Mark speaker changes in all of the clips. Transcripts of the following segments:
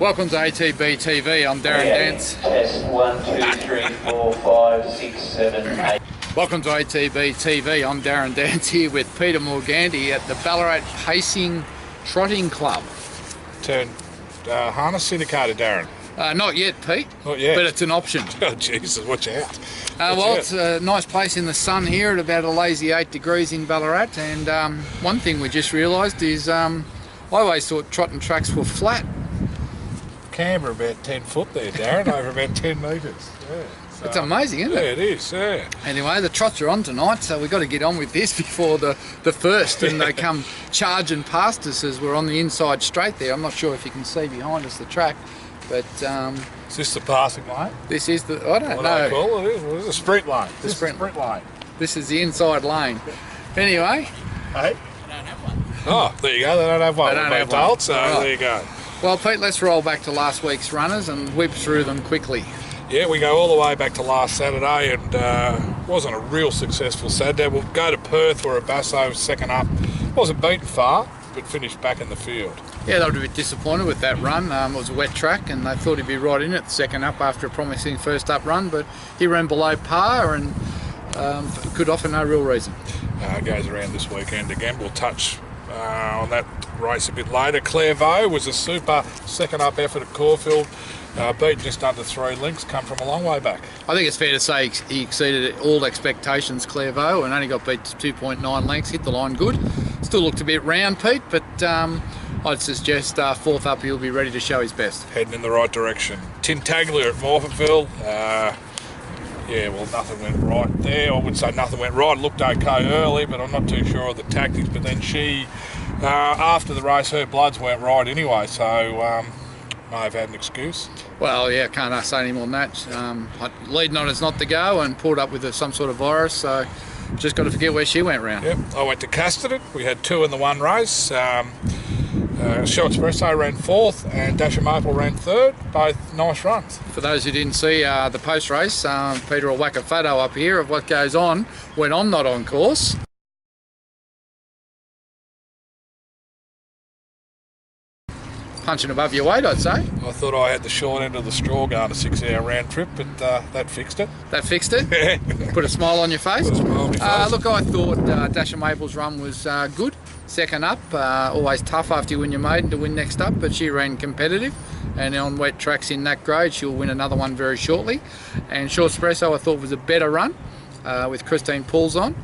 Speaker 1: Welcome to ATB-TV. I'm Darren Dance.
Speaker 2: Test 1, 2, 3, 4, 5, 6, 7, 8.
Speaker 1: Welcome to ATB-TV. I'm Darren Dance here with Peter Morganti at the Ballarat Pacing Trotting Club.
Speaker 3: Turn harness syndicated, Darren.
Speaker 1: Not yet, Pete.
Speaker 3: Not yet.
Speaker 1: But it's an option.
Speaker 3: Oh, Jesus, watch out.
Speaker 1: It's a nice place in the sun here at about a lazy 8 degrees in Ballarat. And one thing we just realised is I always thought trotting tracks were flat.
Speaker 3: Canberra about 10 foot there, Darren, over about 10 metres. Yeah, so,
Speaker 1: it's amazing, isn't it?
Speaker 3: Yeah, it is, yeah.
Speaker 1: Anyway, the trots are on tonight, so we've got to get on with this before the first, and they come charging past us as we're on the inside straight there. I'm not sure if you can see behind us the track, but...
Speaker 3: is this the passing lane?
Speaker 1: This is the... I don't know.
Speaker 3: What it is? Well, it's a sprint lane.
Speaker 1: The sprint
Speaker 3: lane.
Speaker 1: This is the inside lane. Anyway...
Speaker 3: Hey? They don't have one. Oh, there you go. They don't have one.
Speaker 1: They don't have one.
Speaker 3: So
Speaker 1: right.
Speaker 3: There you go.
Speaker 1: Well, Pete, let's roll back to last week's runners and whip through them quickly.
Speaker 3: Yeah, we go all the way back to last Saturday, and wasn't a real successful Saturday. We'll go to Perth, where a Basso second up. Wasn't beaten far, but finished back in the field.
Speaker 1: Yeah, they were a bit disappointed with that run. It was a wet track, and they thought he'd be right in it second up after a promising first up run, but he ran below par and could offer no real reason.
Speaker 3: Goes around this weekend again. We'll touch on that race a bit later. Clairvaux was a super second up effort at Caulfield, beaten just under 3 lengths, come from a long way back. I
Speaker 1: think it's fair to say he exceeded all expectations, Clairvaux, and only got beat to 2.9 lengths, hit the line good. Still looked a bit round, Pete, but I'd suggest fourth up he'll be ready to show his best.
Speaker 3: Heading in the right direction. Tintaglia at Morphettville. Yeah, well, nothing went right there. I would say nothing went right. It looked okay early, but I'm not too sure of the tactics. But then she, after the race, her bloods weren't right anyway, so may have had an excuse.
Speaker 1: Well, yeah, can't say any more than that. Leading on is not to go and pulled up with some sort of virus, so just got to forget where she went round.
Speaker 3: Yep, I went to Casterton. We had 2 in the one race. Shell Espresso ran 4th and Dasher Maple ran 3rd, both nice runs.
Speaker 1: For those who didn't see the post-race, Peter will whack a photo up here of what goes on when I'm not on course. Punching above your weight, I'd say.
Speaker 3: I thought I had the short end of the straw going a 6-hour round trip, but that fixed it.
Speaker 1: That fixed it? Put a smile on your face?
Speaker 3: Put a smile on your face.
Speaker 1: Look, I thought Dasher Maple's run was good. Second up, always tough after you win your maiden to win next up, but she ran competitive, and on wet tracks in that grade she'll win another one very shortly. And Short Espresso I thought was a better run with Christine Pools on,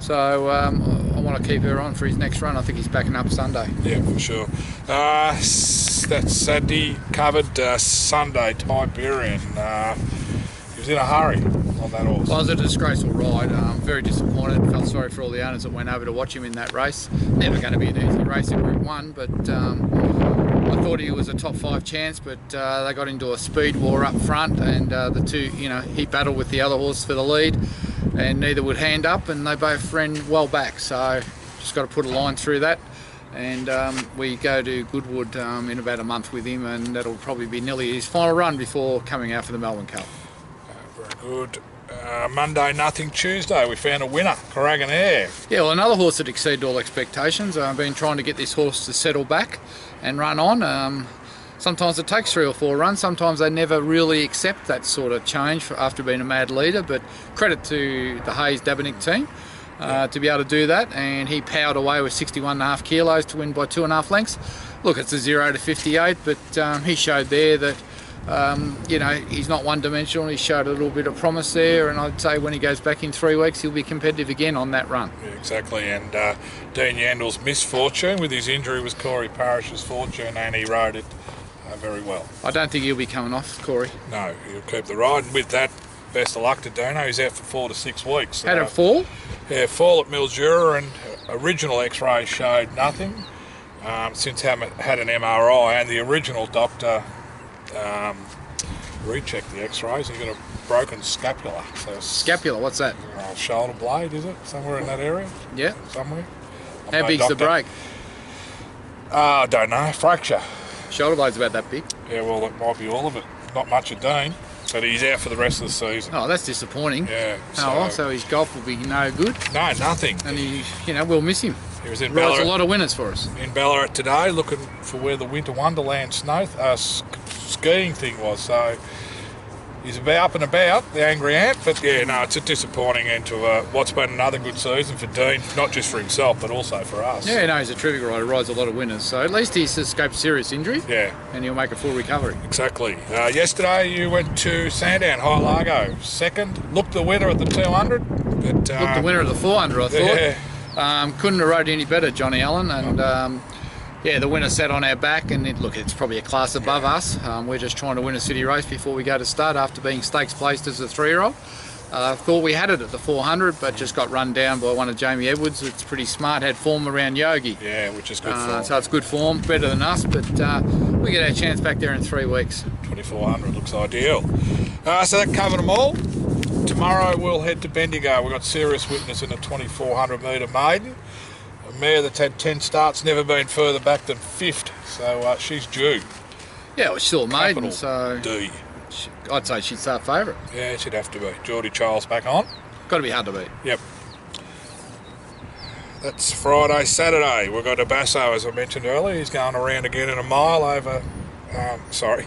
Speaker 1: so I want to keep her on for his next run. I think he's backing up Sunday. Yeah,
Speaker 3: for sure. That's Saturday covered. Sunday, Tiberian. He was in a hurry on that horse.
Speaker 1: Well, it was a disgraceful ride. Very disappointed. Felt sorry for all the owners that went over to watch him in that race. Never going to be an easy race in Group 1, but I thought he was a top 5 chance, but they got into a speed war up front, and the two, he battled with the other horse for the lead, and neither would hand up, and they both ran well back. So just got to put a line through that. And we go to Goodwood in about a month with him, and that'll probably be nearly his final run before coming out for the Melbourne Cup.
Speaker 3: Very good. Monday, nothing. Tuesday, we found a winner, Corrigan Air.
Speaker 1: Yeah, well, another horse that exceeded all expectations. I've been trying to get this horse to settle back and run on. Sometimes it takes 3 or 4 runs. Sometimes they never really accept that sort of change after being a mad leader, but credit to the Hayes Dabinick team. To be able to do that, and he powered away with 61.5 kilos to win by 2.5 lengths. Look, it's a 0 to 58, but he showed there that he's not one-dimensional. He showed a little bit of promise there, and I'd say when he goes back in 3 weeks, he'll be competitive again on that run.
Speaker 3: Yeah, exactly, and Dean Yandel's misfortune with his injury was Corey Parrish's fortune, and he rode it very well.
Speaker 1: I don't think he'll be coming off, Corey.
Speaker 3: No, he'll keep the ride, and with that, best of luck to Dino. He's out for 4 to 6 weeks.
Speaker 1: Had a fall?
Speaker 3: Yeah, fall at Mildura, and original x-ray showed nothing. Since having had an MRI, and the original doctor rechecked the x-rays, he got a broken scapula. So
Speaker 1: scapula, what's that?
Speaker 3: Shoulder blade, is it? Somewhere in that area?
Speaker 1: Yeah.
Speaker 3: Somewhere.
Speaker 1: How big's the break?
Speaker 3: I don't know. Fracture.
Speaker 1: Shoulder blade's about that big.
Speaker 3: Yeah, well, it might be all of it. Not much of Dean. But he's out for the rest of the season.
Speaker 1: Oh, that's disappointing.
Speaker 3: Yeah.
Speaker 1: So his golf will be no good.
Speaker 3: No, nothing.
Speaker 1: And we'll miss him.
Speaker 3: He was in
Speaker 1: Rides
Speaker 3: Ballarat,
Speaker 1: a lot of winners for us.
Speaker 3: in Ballarat today, looking for where the Winter Wonderland skiing thing was. So he's up and about, the Angry Ant. But yeah, no, it's a disappointing end to what's been another good season for Dean, not just for himself, but also for us.
Speaker 1: Yeah, no, he's a terrific rider, rides a lot of winners. So at least he's escaped serious injury.
Speaker 3: Yeah,
Speaker 1: And he'll make a full recovery.
Speaker 3: exactly. Yesterday you went to Sandown, High Largo, second. Looked the winner at the 200. But,
Speaker 1: Looked the winner of the 400, I thought.
Speaker 3: Yeah.
Speaker 1: Couldn't have rode any better, Johnny Allen. And yeah, the winner sat on our back. And look, it's probably a class above us. We're just trying to win a city race before we go to start after being stakes placed as a 3-year-old. Thought we had it at the 400, but just got run down by one of Jamie Edwards. It's pretty smart, had form around Yogi.
Speaker 3: Yeah, which is good form.
Speaker 1: So it's good form, better than us, but we get our chance back there in 3 weeks.
Speaker 3: 2400 looks ideal. So that covered them all. Tomorrow we'll head to Bendigo. We've got serious witness in the 2400 metre maiden. A mare that's had 10 starts, never been further back than 5th, so she's due.
Speaker 1: Yeah, well, she's still a maiden,
Speaker 3: Capital
Speaker 1: so
Speaker 3: D.
Speaker 1: I'd say she'd start favourite.
Speaker 3: Yeah, she'd have to be. Geordie Charles back on.
Speaker 1: Got to be hard to beat.
Speaker 3: Yep. That's Friday, Saturday. We've got a Basso, as I mentioned earlier. He's going around again in a mile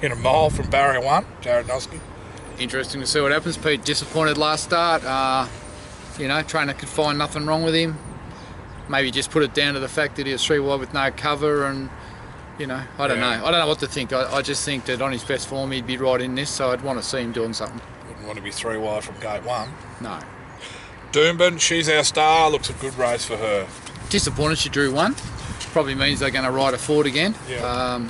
Speaker 3: in a mile from barrier 1, Jared Noski.
Speaker 1: Interesting to see what happens. Pete disappointed last start. You know, trainer could find nothing wrong with him. Maybe just put it down to the fact that he was 3 wide with no cover, and you know, I don't know. I don't know what to think. I just think that on his best form he'd be right in this, so I'd want to see him doing something.
Speaker 3: Wouldn't want to be 3 wide from gate 1.
Speaker 1: No.
Speaker 3: Doomben, she's our star. Looks a good race for her.
Speaker 1: Disappointed she drew 1. Probably means they're going to ride a Ford again.
Speaker 3: Yeah.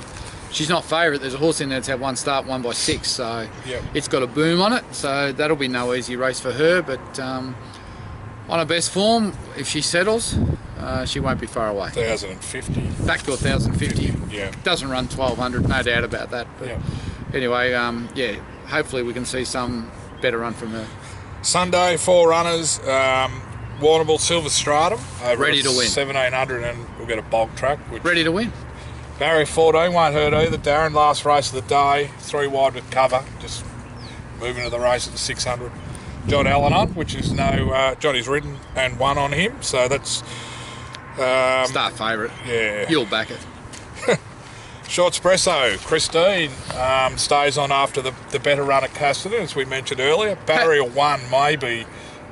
Speaker 1: She's not favourite. There's a horse in there that's had 1 start, won by 6, so
Speaker 3: Yep.
Speaker 1: it's got a boom on it. So that'll be no easy race for her. But on her best form, if she settles, she won't be far away.
Speaker 3: 1050.
Speaker 1: Back to 1050.
Speaker 3: Yeah.
Speaker 1: Doesn't run 1200, no doubt about that. But
Speaker 3: Yeah.
Speaker 1: anyway, yeah, hopefully we can see some better run from her.
Speaker 3: Sunday, 4 runners. Warrnambool Silver Stratum.
Speaker 1: Ready to win.
Speaker 3: 1700, and we'll get a bog track. Which
Speaker 1: Ready to win.
Speaker 3: Barrier 14 won't hurt either. Darren, last race of the day, 3 wide with cover. Just moving to the race at the 600. John Allen on, which is no... Johnny's ridden and won on him, so that's...
Speaker 1: Start favourite.
Speaker 3: Yeah.
Speaker 1: You'll back it.
Speaker 3: Short Espresso, Christine stays on after the better run at Casterton, as we mentioned earlier. Barrier 1 may be a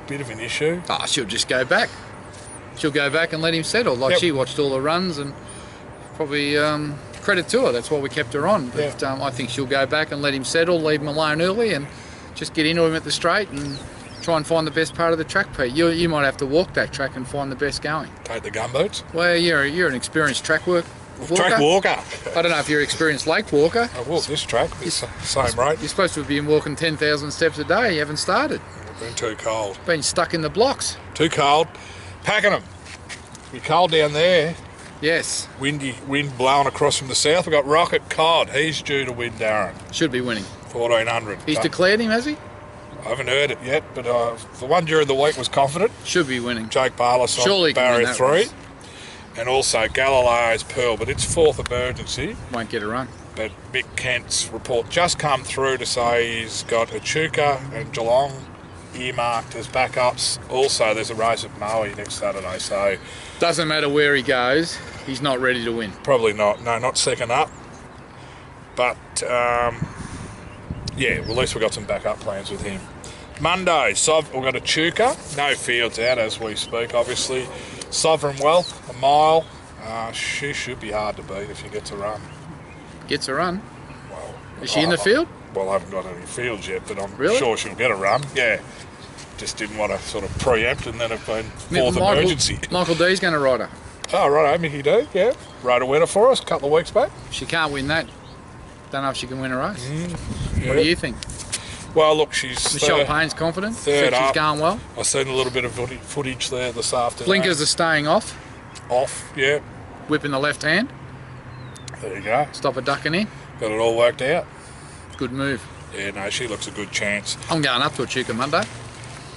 Speaker 3: bit of an issue.
Speaker 1: Oh, she'll just go back. She'll go back and let him settle. Like,
Speaker 3: Yep.
Speaker 1: she watched all the runs, and probably credit to her. That's why we kept her on. But I think she'll go back and let him settle, leave him alone early, and just get into him at the straight and try and find the best part of the track, Pete. You might have to walk that track and find the best going.
Speaker 3: Take the gumboots.
Speaker 1: Well, you're an experienced track walker.
Speaker 3: Track walker.
Speaker 1: I don't know if you're an experienced lake walker.
Speaker 3: I walked this track, but it's the same rate.
Speaker 1: You're supposed to have been walking 10,000 steps a day. You haven't started.
Speaker 3: Been too cold.
Speaker 1: Been stuck in the blocks.
Speaker 3: Too cold. Packing them. Be cold down there.
Speaker 1: Yes.
Speaker 3: Wind blowing across from the south. We've got Rocket Cod. He's due to win, Darren.
Speaker 1: Should be winning.
Speaker 3: 1400.
Speaker 1: He's declared him, has he?
Speaker 3: I haven't heard it yet, but the one during the week was confident.
Speaker 1: Should be winning.
Speaker 3: Jake Barlas on
Speaker 1: Surely he can win
Speaker 3: barrier
Speaker 1: that
Speaker 3: 3.
Speaker 1: race.
Speaker 3: And also Galileo's Pearl, but it's 4th emergency.
Speaker 1: Won't get a run.
Speaker 3: But Mick Kent's report just come through to say he's got Echuca and Geelong earmarked as backups. Also, there's a race at Maui next Saturday, so...
Speaker 1: Doesn't matter where he goes, he's not ready to win.
Speaker 3: Probably not. No, not second up. But, yeah, well, at least we've got some backup plans with him. Monday, we've got Echuca. No fields out as we speak, obviously. Sovereign Wealth, a mile. She should be hard to beat if she gets a run.
Speaker 1: Gets a run.
Speaker 3: Well,
Speaker 1: Is she in the field?
Speaker 3: Well, I haven't got any fields yet, but I'm
Speaker 1: Really?
Speaker 3: sure she'll get a run. Yeah. Just didn't want to sort of preempt and then have been 4th emergency.
Speaker 1: Michael D's going to ride her.
Speaker 3: Oh, right, Mickey D, yeah. Rode a winner for us a couple of weeks back.
Speaker 1: If she can't win that, don't know if she can win a race.
Speaker 3: Yeah.
Speaker 1: What do you think?
Speaker 3: Well, look, she's
Speaker 1: Michelle Payne's confident.
Speaker 3: third
Speaker 1: Think she's
Speaker 3: up.
Speaker 1: going well.
Speaker 3: I've seen a little bit of footage there this afternoon.
Speaker 1: Blinkers are staying off.
Speaker 3: Off, yeah.
Speaker 1: Whipping the left hand.
Speaker 3: There you go.
Speaker 1: Stop her ducking in.
Speaker 3: Got it all worked out.
Speaker 1: Good move.
Speaker 3: Yeah, no, she looks a good chance.
Speaker 1: I'm going up to Echuca Monday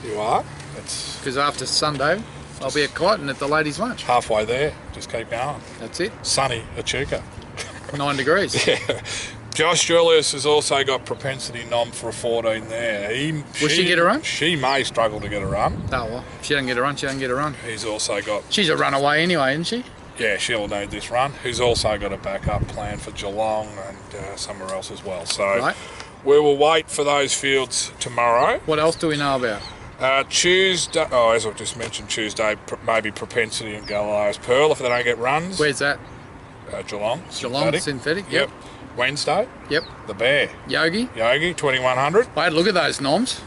Speaker 3: You are? That's
Speaker 1: because after Sunday I'll be at Kyneton at the ladies' lunch.
Speaker 3: halfway there. Just keep going.
Speaker 1: That's it.
Speaker 3: Sunny Echuca.
Speaker 1: 9 degrees.
Speaker 3: Yeah. Josh Julius has also got propensity nom for a 14 there.
Speaker 1: Will she get a run?
Speaker 3: She may struggle to get a run.
Speaker 1: Oh, well, if she doesn't get a run, she doesn't get a run.
Speaker 3: He's also got...
Speaker 1: She's a runaway anyway, isn't she?
Speaker 3: Yeah, she'll need this run. He's also got a backup plan for Geelong and somewhere else as well. So
Speaker 1: Right.
Speaker 3: we will wait for those fields tomorrow.
Speaker 1: What else do we know about?
Speaker 3: Tuesday, as I've just mentioned, Tuesday, maybe Propensity and Galileo's Pearl if they don't get runs.
Speaker 1: Where's that?
Speaker 3: Geelong.
Speaker 1: Geelong synthetic. Yep.
Speaker 3: Wednesday.
Speaker 1: Yep.
Speaker 3: The Bear.
Speaker 1: Yogi.
Speaker 3: 2100.
Speaker 1: I had a look at those noms.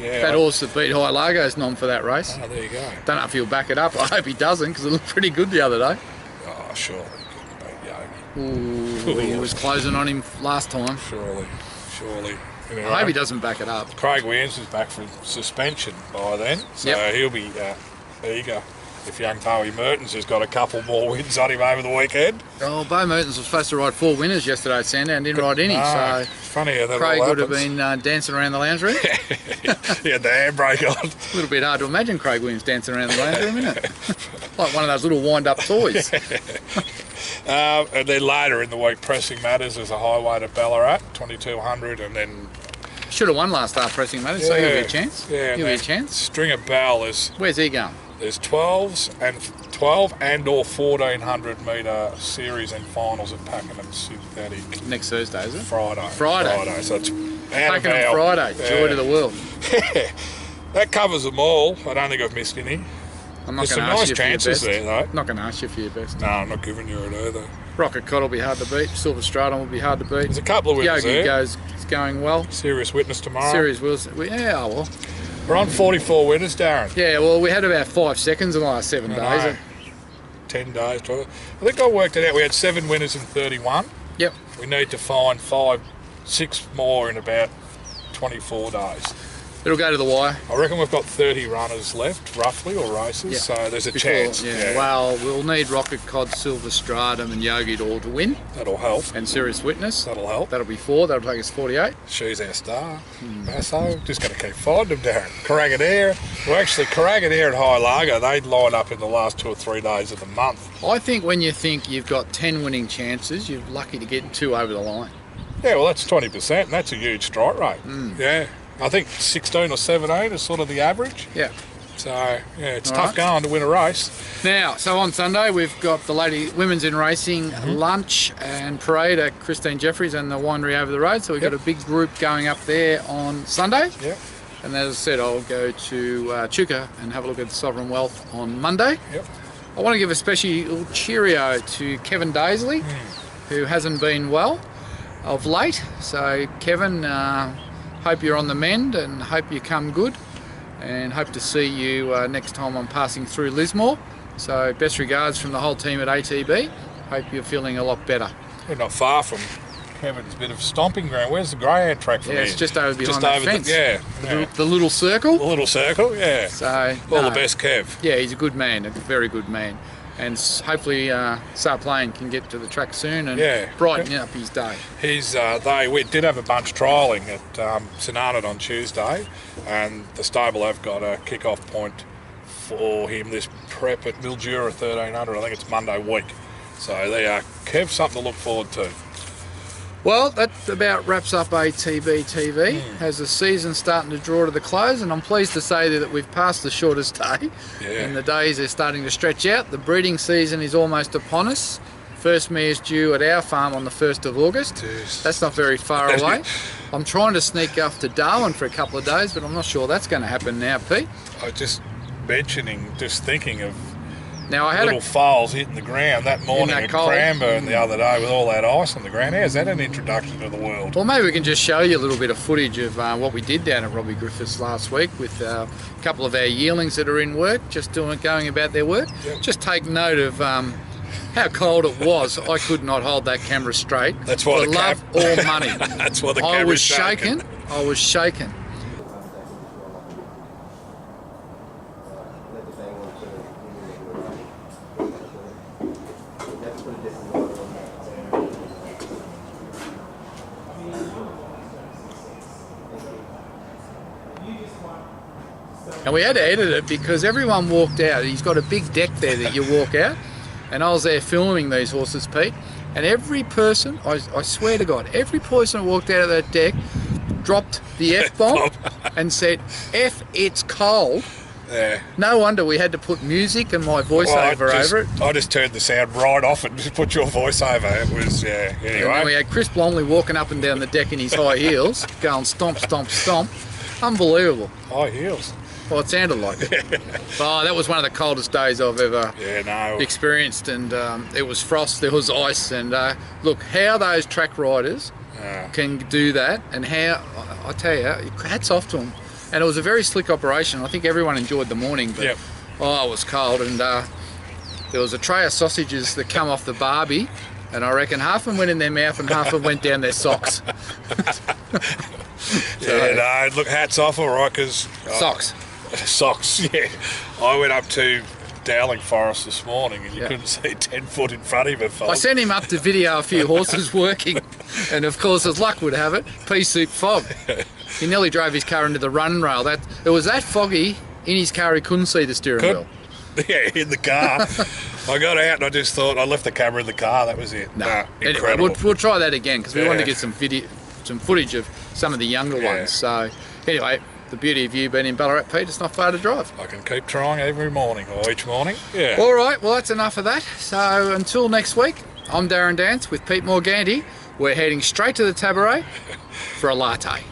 Speaker 3: Yeah.
Speaker 1: That horse that beat High Largo's nom for that race.
Speaker 3: Oh, there you go.
Speaker 1: Don't know if he'll back it up. I hope he doesn't, because it looked pretty good the other day.
Speaker 3: Oh, surely he couldn't beat Yogi.
Speaker 1: Ooh, he was closing on him last time.
Speaker 3: Surely. Anyway,
Speaker 1: I hope he doesn't back it up.
Speaker 3: Craig Williams is back from suspension by then, so he'll be eager. If young Bowie Mertens has got a couple more wins on him over the weekend.
Speaker 1: Oh, Bo Mertens was supposed to ride 4 winners yesterday at Sandown, didn't ride any, so
Speaker 3: it's funny how that
Speaker 1: Craig
Speaker 3: all
Speaker 1: would have
Speaker 3: happens.
Speaker 1: been dancing around the lounge room.
Speaker 3: He had the handbrake on.
Speaker 1: A little bit hard to imagine Craig Williams dancing around the lounge room, isn't it? Like one of those little wind-up toys.
Speaker 3: And then later in the week, Pressing Matters as a highway to Ballarat, 2200, and then...
Speaker 1: Should have won last start Pressing Matters, so he'll be a chance.
Speaker 3: Yeah,
Speaker 1: he'll be a chance.
Speaker 3: Stringer Bell is...
Speaker 1: Where's he going?
Speaker 3: There's 12 and or 1400 metre series and finals at Pakenham Synthetic.
Speaker 1: Next Thursday, is it?
Speaker 3: Friday.
Speaker 1: So
Speaker 3: So it's out of
Speaker 1: on Friday. Joy to the world.
Speaker 3: Yeah. That covers them all. I don't think I've missed any.
Speaker 1: I'm not
Speaker 3: There's
Speaker 1: going
Speaker 3: some
Speaker 1: to ask
Speaker 3: nice
Speaker 1: you for your
Speaker 3: chances
Speaker 1: best.
Speaker 3: there, though.
Speaker 1: Not going to ask you for your best.
Speaker 3: No, I'm not giving you it either.
Speaker 1: Rocket Cod will be hard to beat. Silver Stratum will be hard to beat.
Speaker 3: There's a couple of winners
Speaker 1: Yogi
Speaker 3: there.
Speaker 1: is going well.
Speaker 3: Serious Witness tomorrow.
Speaker 1: Series Wilson. Yeah, oh well.
Speaker 3: We're on 44 winners, Darren.
Speaker 1: Yeah, well, we had about 5 seconds in the last 7
Speaker 3: I know.
Speaker 1: days.
Speaker 3: 10 days. 12. I think I worked it out. We had 7 winners in 31.
Speaker 1: Yep.
Speaker 3: We need to find 6 more in about 24 days.
Speaker 1: It'll go to the wire.
Speaker 3: I reckon we've got 30 runners left, roughly, or races,
Speaker 1: Yep.
Speaker 3: so there's a chance.
Speaker 1: Yeah. Well, we'll need Rocket Cod, Silver Stratum and Yogi to all to win.
Speaker 3: That'll help.
Speaker 1: And Serious Witness.
Speaker 3: That'll help.
Speaker 1: That'll be 4. That'll take us 48.
Speaker 3: She's our star. Basso, just going to keep finding them, Darren. Carragadair. Well, actually, Carragadair and High Largo, they'd line up in the last 2 or 3 days of the month.
Speaker 1: I think when you think you've got 10 winning chances, you're lucky to get 2 over the line.
Speaker 3: Yeah, well, that's 20%, and that's a huge strike rate. Yeah. I think 16 or 17 is sort of the average.
Speaker 1: Yeah.
Speaker 3: So, yeah, it's
Speaker 1: All
Speaker 3: tough
Speaker 1: right.
Speaker 3: going to win a race.
Speaker 1: Now, so on Sunday, we've got the women's in racing lunch and parade at Christine Jeffries and the winery over the road. So we've got a big group going up there on Sunday.
Speaker 3: Yep.
Speaker 1: And as I said, I'll go to Chuka and have a look at Sovereign Wealth on Monday.
Speaker 3: Yep.
Speaker 1: I want to give a special cheerio to Kevin Daisley, who hasn't been well of late. So, Kevin, hope you're on the mend and hope you come good. And hope to see you next time I'm passing through Lismore. So best regards from the whole team at ATB. Hope you're feeling a lot better.
Speaker 3: We're not far from Kevin's bit of stomping ground. Where's the greyhound track from
Speaker 1: Yeah,
Speaker 3: here?
Speaker 1: it's just over behind
Speaker 3: Just
Speaker 1: that
Speaker 3: over
Speaker 1: fence.
Speaker 3: yeah.
Speaker 1: The little circle.
Speaker 3: The little circle, yeah.
Speaker 1: So
Speaker 3: All
Speaker 1: no,
Speaker 3: the best, Kev.
Speaker 1: Yeah, he's a good man, a very good man. And hopefully Sar Plain can get to the track soon and brighten up his day.
Speaker 3: We did have a bunch trialling at St Arnaud on Tuesday, and the stable have got a kick-off point for him this prep at Mildura 1300. I think it's Monday week. So there you are. Kev, something to look forward to.
Speaker 1: Well, that about wraps up ATB-TV as the season's starting to draw to the close, and I'm pleased to say that we've passed the shortest day and the days are starting to stretch out. The breeding season is almost upon us. First mare's due at our farm on the 1st of August.
Speaker 3: Jeez.
Speaker 1: That's not very far away. I'm trying to sneak off to Darwin for a couple of days, but I'm not sure that's going to happen now, Pete.
Speaker 3: I was just thinking of
Speaker 1: Now I had
Speaker 3: little foals hitting the ground that morning
Speaker 1: that
Speaker 3: at
Speaker 1: cold.
Speaker 3: Cranbourne the other day with all that ice on the ground. How's that an introduction to the world?
Speaker 1: Well, maybe we can just show you a little bit of footage of what we did down at Robbie Griffiths last week with a couple of our yearlings that are in work, just going about their work.
Speaker 3: Yep.
Speaker 1: Just take note of how cold it was. I could not hold that camera straight.
Speaker 3: That's why
Speaker 1: for love or money.
Speaker 3: That's why the
Speaker 1: I
Speaker 3: camera's
Speaker 1: was shaking. I was shaking. And we had to edit it because everyone walked out. He's got a big deck there that you walk out. And I was there filming these horses, Pete. and every person, I swear to God, every person who walked out of that deck dropped the F-bomb and said, F, it's cold.
Speaker 3: Yeah.
Speaker 1: No wonder we had to put music and my voiceover over it.
Speaker 3: I just turned the sound right off and just put your voiceover. It was, yeah, anyway.
Speaker 1: And then we had Chris Blomley walking up and down the deck in his high heels, going stomp, stomp, stomp. Unbelievable.
Speaker 3: High heels.
Speaker 1: Well, it sounded like it. Oh, that was one of the coldest days I've ever experienced, and it was frost, there was ice, and look, how those track riders can do that, and how, I tell you, hats off to them. And it was a very slick operation. I think everyone enjoyed the morning, but oh, it was cold, and there was a tray of sausages that come off the barbie, and I reckon half of them went in their mouth and half of them went down their socks.
Speaker 3: No, look, hats off, all right, because... Socks, yeah. I went up to Dowling Forest this morning and you couldn't see 10 foot in front of it.
Speaker 1: I sent him up to video a few horses working, and of course, as luck would have it, pea soup fog. He nearly drove his car into the run rail. It was that foggy in his car he couldn't see the steering wheel.
Speaker 3: Yeah, in the car. I got out and I just thought, I left the camera in the car, that was it. Incredible.
Speaker 1: Anyway, we'll try that again because we wanted to get some footage of some of the younger ones. So anyway, the beauty of you being in Ballarat, Pete, it's not far to drive.
Speaker 3: I can keep trying every morning or each morning. Yeah.
Speaker 1: All right, well, that's enough of that. So until next week, I'm Darren Dance with Pete Morganti. We're heading straight to the Tabaret for a latte.